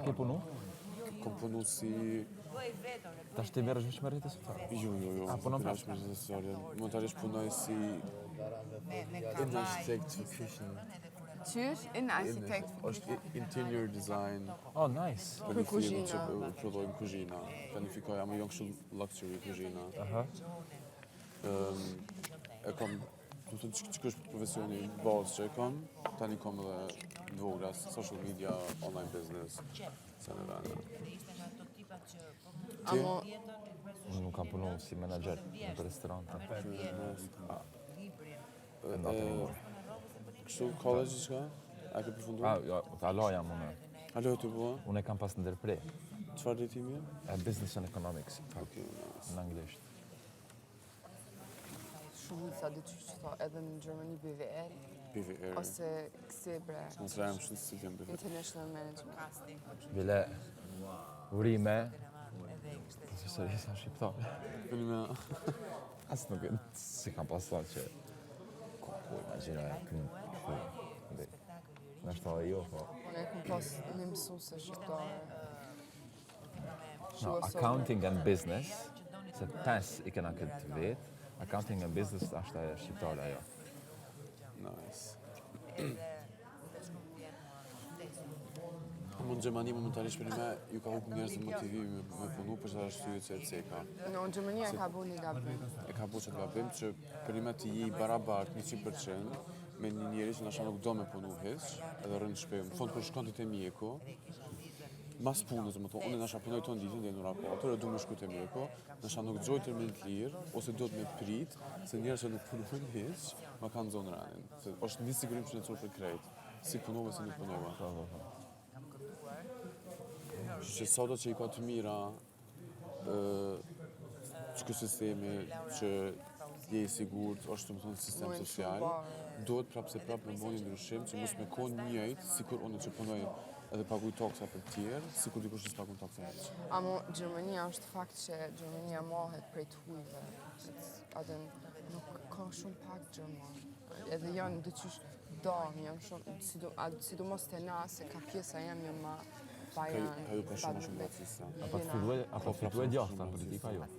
ke punu? Kom punu si... Tash ti merresh vetëm me rrjetet sociale? Jo. punon Merresh me rrjetet sociale. Montarisht punoj si... architect for kitchen. Qysh? In architect. Është interior design. Oh, nice. Për kuzhinë që prodhojmë kuzhina. Planifikoj, ama jo kështu luxury kuzhina. Aha. E kam, do të thotë që është profesioni bazë që e kam, tani kam edhe vogla, social media, online business, se në vende. Amo, Unë nuk kam punu si menaxher në restorante. Kështu college çka? A ke përfunduar? Jo, ta loja unë. Alo ti po? Unë e kam pas ndërprer. Çfarë drejtimi? Business and economics, Okej, në anglisht. shumica dhe që tha edhe në Gjermani BVL, BVR. ose kësebre, Mos rajmë shumë studium BVR. International Management. Bile urime. Profesori sa shqiptar. Urime. As nuk si kam pasur që ku imagjino këtu. Nështë jo, po. Unë e kom pas një mësuese shqiptare. No, accounting and business, se pes I kena këtë vetë, accounting and business është ajo shqiptare ajo. Nice. Në Gjermani momentarisht për me ju ka hup njerëz të motivimi me punu për çfarë arsye që e ceka. Në Gjermani e ka bu një gabim. E ka bu që gabim që për me të je barabart 100% me një njeri që nasha nuk do me punu hiç, edhe rënë shpejt. Në fund kur shkon ti te mjeku, mas punës, më thonë, unë nasha punoj ton ditën deri në ora 4, e du me shku te mjeku, nasha nuk gjoj termin të lirë, ose do të me prit, se njerëz që nuk punojnë hiç, ma kanë zonë ranin. Se është një sigurim që në për krejt, si punove, si nuk punove. Që sado që I ka të mira, që këtë sistemi që je I sigurt, është të më thonë sistem social, duhet prapë me bëni ndryshim që mos me konë njëjtë, sikur unë që punoj edhe paguj toksa për tjerë, sikur dikush që s'pagun toksa heq. Amo Gjermania është fakt që Gjermania mohet prej të hujve. Atë nuk ka shumë pak Gjerman. Edhe janë dyqysh dam, janë shumë, sidomos të na, se ka pjesa jam janë ma bajan. Ka ju ka shumë racista. Apo fitue djathta politika jo.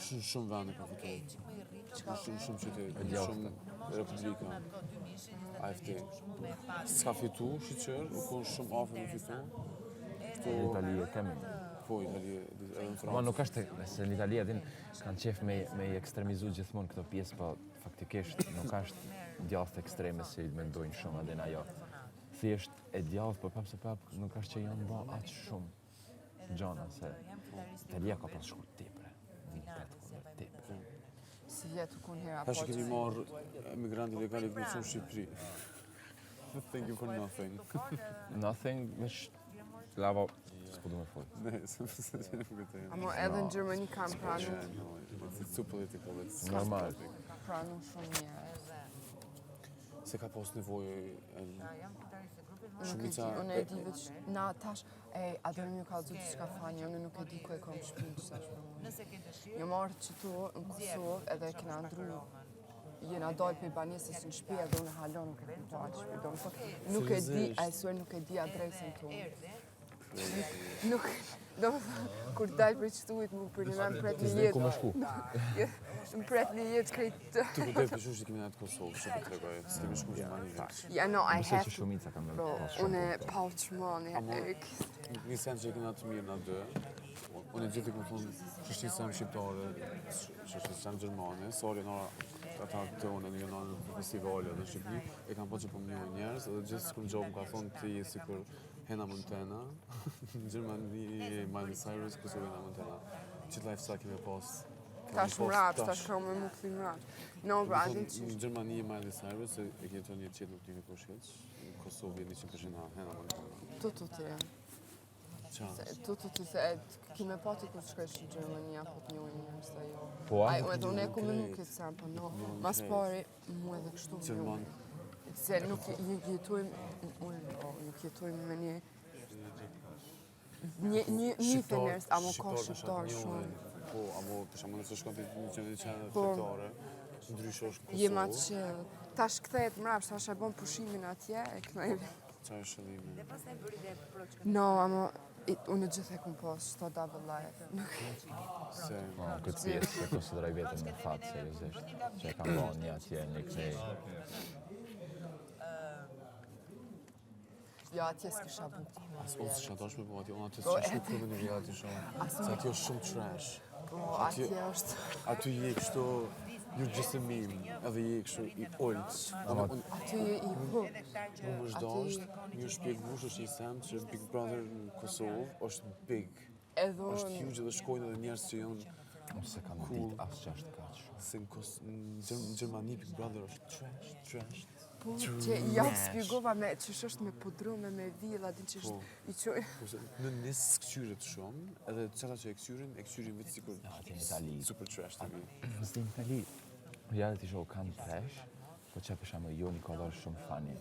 Shumë vende ka fituar. Shumë qytete, shumë republika. AFD. S'ka fitu, shqyqër, u konë shumë afër me fitu. Në Itali e kemi. Po, Itali edhe në Francë. Ma nuk është, se në Itali din kanë qef me I ekstremizu gjithmonë këto pjesë, po faktikisht nuk është djathtë ekstreme si mendojnë shumë edhe në ajo. Thjesht e djathtë, po prapë se prapë nuk është që janë ba aq shumë gjana, se Italia ka pas shku tepre. Si jetë kun hera Tash kemi marrë emigrantë legali në Shqipëri. Thank you for nothing. Nothing, veç lava, s'po du me folë. Ne, se nuk e të Amo edhe në Gjermani kanë pranu. It's too political, it's Normal. Pranu shumë njerëz. Se ka pas nevojë Shumica... Unë e di veç... Na, tash... Adër më ka dhëtë që ka fani, unë nuk e di ku e kom shpinë që tash për mu. Një marrë që tu në Kosovë edhe kena ndru... Jena dojë për banesës në shpi edhe unë halon nuk e di pa që shpi. Nuk e di, nuk e di adresën tu. Nuk... Do më thë, kur dalë për qëtuit mu për një me më pret një jetë... Ku me shku? Më pret një jetë krejtë... Të kujtoj për shumë që kemi në Kosovë, që për tregoj, s'kemi shku Gjermani veç. Ja, no, I Mëse have që to... shumica kam me Bro, unë e pa u qmoni. Një sen që kena të mirë në dë, unë e gjithë i këmë thonë shështisem shqiptare, shështisem gjermane, sori në ata të unë në në festivale në Shqipëri, e kam po që po më një njerës, edhe gjithë s'këm gjobë më ka thonë ti je sikur Hannah Montana, në Gjermani Miley Cyrus, Kosovë Hannah Montana. Qitë lifestyle kemi pas. Tash më rapë, tash ka me më këthi më rapë. No, bro, adin që... Në Gjermani Miley Cyrus, e këto një qitë nuk timi kush heq, në Kosovë 100% Hannah Montana. Tutu të e. Tutu të se kime pati kur shkresh në Gjermani, apo të njojnë njërës të jo. Po, a? Unë e ku me nuk këtë sam, po no, mas pari mu edhe kështu më jo. Se nuk jetojmë me një feners, amo ka shqiptar shumë. Po, amo për shumë nëse shkon të një qenë shqiptare, ndryshosh në Kosovë. Jema të që, tash këthejt mrapsh, tash e bon pushimin atje, e kënaj Çfarë është qëllimi? No, ama unë gjithë e kum pas shto double life. Nuk Se Këtë pjesë e konsideroj vetëm me fat seriozisht, që e kam bënë një atje një kthej. ja, atje s'kisha bukur. as unë s'isha dash me po aty, unë aty Po, s'isha edhe- shkuar në reality show. Se aty është shumë trash. Po, atje është... Aty je kështu, you're just a meme, edhe je kështu i olt. Aty je i hub. Unë është dasht, një shpjegush është një sen që Big Brother në Kosovë është big. Edhe Është unë... huge edhe shkojnë edhe njerëz që janë Unë se kam ditë asë që është kaq. se në Gjermani Big Brother është trash. Po, që ja spjegova me që është me pudrume, me villa, din që është i qoj... Kurse në nis këqyret shumë, edhe çata që e kqyrin vetë sikur Atje në Itali. super trash TV. Në Itali, reality show kanë trash, po që për shembull jo Nikola është shumë funny.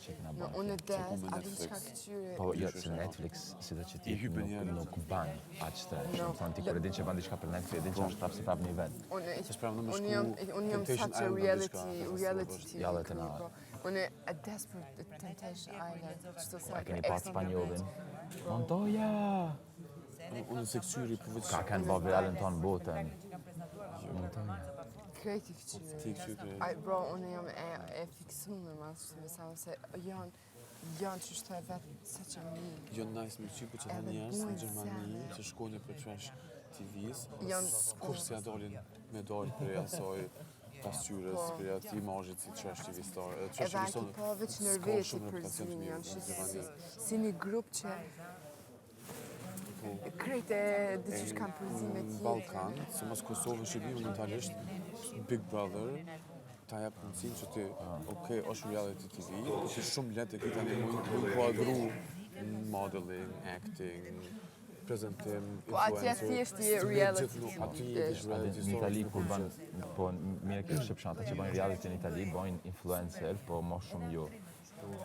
Që kena Në bërë. unë e des, me a din Netflix. qka këqyre... Po, jo, se Netflix, si dhe që ti I hype njerëz. nuk ban aq trash. No. Më thonë, ti kur e din që ban diçka për Netflix, e din që është prapë si prapë një vend. Se s'pravë në më Unë jam Temptation sa që Island reality diçka, TV Ja, dhe të na. po. Unë e des për Temptation Island, qëto sa A keni pas spanjollin? Montoya! Unë se këqyri për vetë Ka kanë bërë viralin tonë botën. Montoya. krejti këqyre. ti këqyri. Aj, bro, unë jam e fiksu me mas shumë sa se janë që shto e vetë sa që mi. Jo nice me qyri, po që të Edhe njerëz në bujnë Gjermani sene. që shkojnë për trash TV-s, Janë- kur si dalin me dalë për asoj pasqyres, për aty imazhit si trash TV star. Trash Edhe TV aki star po veç s'ka nërveti shumë për reputacion të zinë, mirë janë në që Gjermani. si një grup që krejt e diqysh kanë përzime Në tjetër. Ballkan, se mos Kosovë, Shqipëri, mentalisht Big Brother ta jap mundësinë që ti, okay, është reality TV, po ti shumë lehtë e ke tani mund kuadru modeling, acting, prezentim, Po atje thjesht je reality Aty TV. je reality Në Itali kur ban, po mirë kjo shqipshanta që bën reality në Itali, bojnë influencer, po më shumë jo.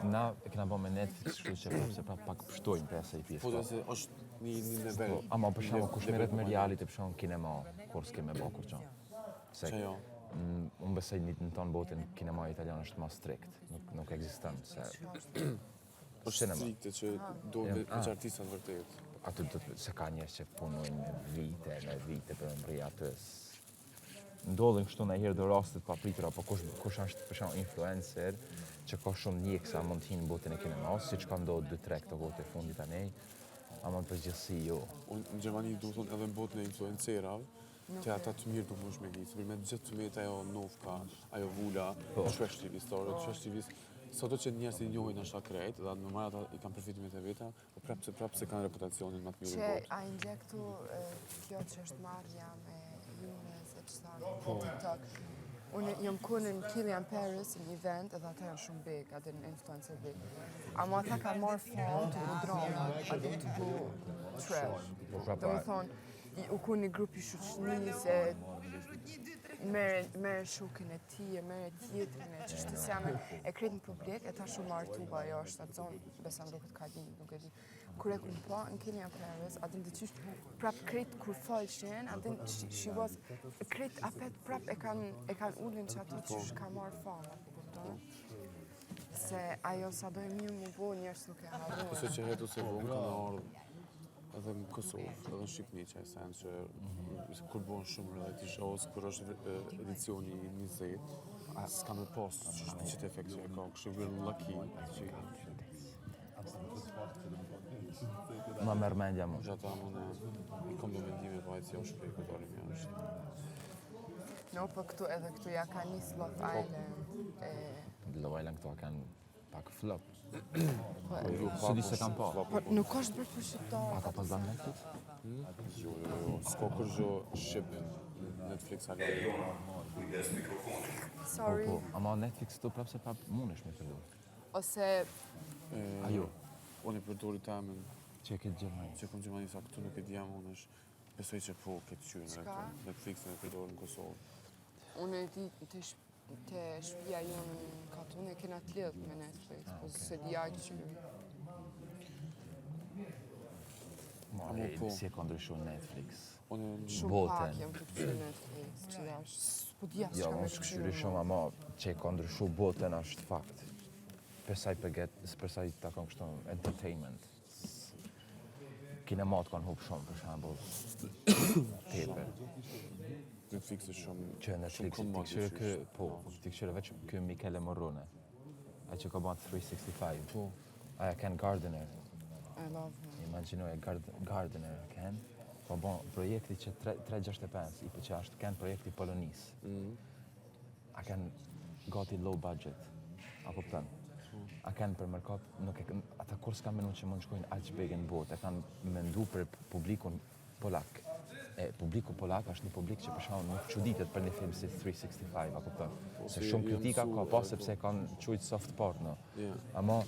Na e kena bën me Netflix, kështu që prapë se prapë pak pështojnë për asaj Po pjesë. do se është një nivel. Po, ama për shembull kush merret me reality për shembull kinema, kur s'ke me bë kur çon. Se Që jo. unë besoj në tonë botën kinema italian është më strikt, nuk ekziston se Është cinema. strikte që do me artistat vërtet. Aty do të se ka njerëz që punojnë me vite për më rri aty. Ndodhin kështu në herë do rastet pa pritur, apo kush është për shembull influencer që ka shumë njeksa mund të hinë në botën e kinemas, siç ka ndodhur 2-3 këto vite fundit tani, ama në përgjithësi jo. Unë në Gjermani du thonë edhe në botën e influencerave, që ata të mirë nuk mësh me gjithë, për me gjithë të metë ajo Novka, ajo Vula, Trash TV Store, Trash TV, sot që njerëz i njohin është krejt, dhe në marrë ata i kanë përfitimet e veta, po prapë se kanë reputacionin më të mirë Që në botë. a i ndje këtu kjo që është marrja me Junes e qëta në TikTok. Unë jam kune në Kilian Paris, një event, edhe ata janë shumë big, atë në influencer big. Ama ata ka marrë fond të bu drama, atë të bu trash. prapa- Do më thonë, u ku një grupi shuqni se mere shukin e ti, e mere tjetrin e qështë se janë e kretë në publik, e ta shumë artuba jo është atë zonë, besam duket ka di, nuk e di. Kur e kun pa në Kilian Paris, atë në qysh prap kretë kur falshin, atë she was, kretë apet prap e kanë ullin që ato qysh ka marrë fama, kupton? Se ajo sa dojë mirë mu bo njerës nuk e harrojnë. Ose që hetu se vonë kanë ardhur edhe në Kosovë, edhe në Shqipëni që e sen që kur bën shumë reality shows, kur është edicioni 20, s'ka me pas që të efekt që e ka, kështë we're lucky që Ma merr mendja më. është ata mëne i kom do vendime pa e që është për i këtarim jashtë. No, po këtu edhe këtu ja ka një Love Island. Love Island këto kanë pak flop. Po, Se di se kam pa. po nuk është bërë për shqiptarë. A ka pas dan Netflix? Jo, s'ka kur gjo shqip Netflix a lejë. Sorry. Po, ama Netflix këtu prapë se prapë mundesh me përdor. Ose Ajo, Unë i përdori tamen që e ke Gjermani. që kom Gjermani sa këtu nuk e djam, unë është besoj që po këtë qyrë në Çka? Netflix në e përdori në Kosovë. unë e di të shtëpia jonë në Katun e kena të lidhë me Netflix, po se di aq që Ma, Amo po. si e ka ndryshu Netflix. Unë shumë Botën. pak jam të kështu Netflix, që da është, po di asë Jo, që ka me unë shkëshyri shumë, ama që e ka ndryshu botën është fakt. për sa i përket, për sa i takon kështu entertainment. Kinemat kanë hub shumë, për shembull, tepër. Netflix është shumë Që Netflix, ti këshire kë, po, ti këshire veç kë Michele Morrone. Ai që ka bën 365. Po. Aja Ken Gardner. I love him. Imagjinoj Gardner Ken. Po bon projekti që 365, i që është Ken projekti Polonis. A kanë gati low budget. A kupton? A kanë për merkat, nuk e ata kur s'kan menu që mund shkojnë aq big në botë, e kanë mendu për publikun polak. Publiku polak është një publik që për shkak nuk çuditet për një film si 365, a kupton? Se shumë kritika ka pas sepse kanë quajtur soft porno. Ama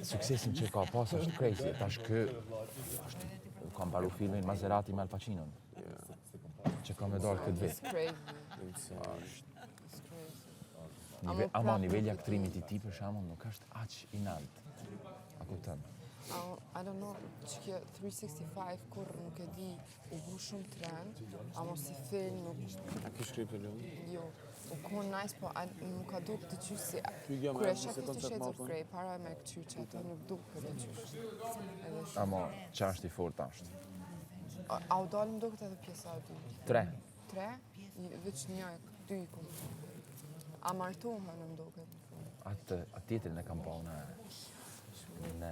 suksesin që ka pas është crazy. Tash ky është ka mbaru filmin Maserati me Al Pacino. Që ka me dalë këtë vit. It's crazy. It's crazy. Ama niveli aktrimit i tij për shembull nuk është aq i lartë. A kupton? I don't know, që kjo 365 kur nuk e di, u bu shumë trend, ama si film nuk, A ke shkrip të lënë? jo, u kon nice, po nuk ka duk të qysh si, Pyetja kur më e e shef se të koncept Shades më of apo? Grey, para me këqyr që ato nuk duk të qysh. Edhe shumë. Ama që është i fort ashtë? A u dalë më duket edhe pjesa e dytë? 3. 3? Veç një, 2 i kom. A martohen më duket. Atë tjetrin e kam pa unë në